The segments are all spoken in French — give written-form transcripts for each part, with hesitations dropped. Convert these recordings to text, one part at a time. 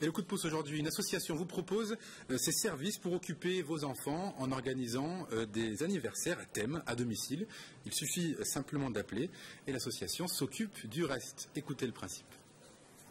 Et le coup de pouce aujourd'hui, une association vous propose ses services pour occuper vos enfants en organisant des anniversaires à thème à domicile. Il suffit simplement d'appeler et l'association s'occupe du reste. Écoutez le principe.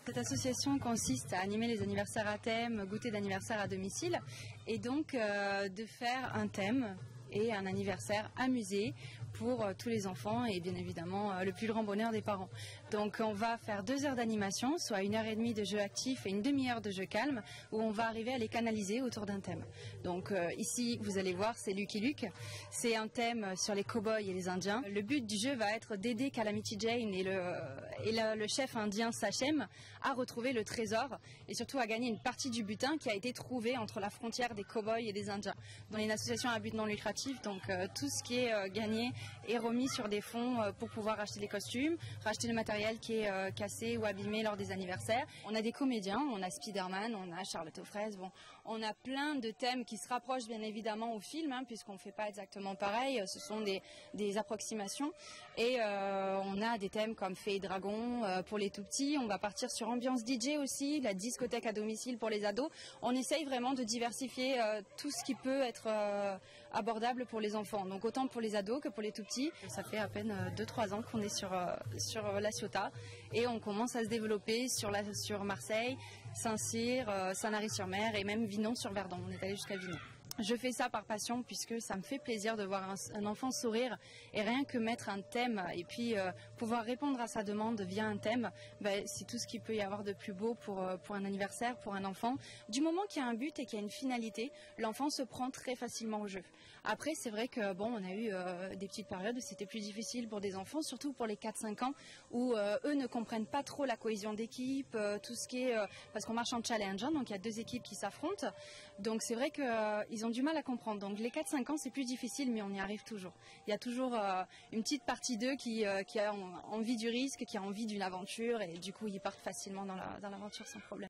Cette association consiste à animer les anniversaires à thème, goûter d'anniversaire à domicile et donc de faire un thème et un anniversaire amusé pour tous les enfants et bien évidemment le plus grand bonheur des parents. Donc on va faire 2 heures d'animation, soit 1h30 de jeu actif et une demi-heure de jeu calme, où on va arriver à les canaliser autour d'un thème. Donc ici vous allez voir, c'est Lucky Luke, c'est un thème sur les cow-boys et les Indiens. Le but du jeu va être d'aider Calamity Jane et le chef indien Sachem à retrouver le trésor et surtout à gagner une partie du butin qui a été trouvé entre la frontière des cow-boys et des Indiens. On est une association à but non lucratif, donc tout ce qui est gagné est remis sur des fonds pour pouvoir acheter les costumes, racheter le matériel qui est cassé ou abîmé lors des anniversaires. On a des comédiens, on a Spider-Man, on a Charlotte aux fraises, bon, on a plein de thèmes qui se rapprochent bien évidemment au film, puisqu'on ne fait pas exactement pareil, ce sont des approximations. Et on a des thèmes comme Fées et Dragons pour les tout petits, on va partir sur ambiance DJ aussi, la discothèque à domicile pour les ados. On essaye vraiment de diversifier tout ce qui peut être abordable pour les enfants, donc autant pour les ados que pour les tout petits. Ça fait à peine 2-3 ans qu'on est sur La Ciotat et on commence à se développer sur Marseille, Saint-Cyr, Sanary-sur-Mer et même Vinon-sur-Verdon. On est allé jusqu'à Vinon. Je fais ça par passion puisque ça me fait plaisir de voir un enfant sourire et rien que mettre un thème et puis pouvoir répondre à sa demande via un thème, c'est tout ce qu'il peut y avoir de plus beau pour un anniversaire, pour un enfant. Du moment qu'il y a un but et qu'il y a une finalité, l'enfant se prend très facilement au jeu. Après, c'est vrai que bon, on a eu des petites périodes où c'était plus difficile pour des enfants, surtout pour les 4-5 ans où eux ne comprennent pas trop la cohésion d'équipe, tout ce qui est parce qu'on marche en challenge, donc il y a 2 équipes qui s'affrontent. Donc c'est vrai qu'ils ont du mal à comprendre. Donc les 4-5 ans, c'est plus difficile, mais on y arrive toujours. Il y a toujours une petite partie d'eux qui a envie du risque, qui a envie d'une aventure, et du coup, ils partent facilement dans l'aventure sans problème.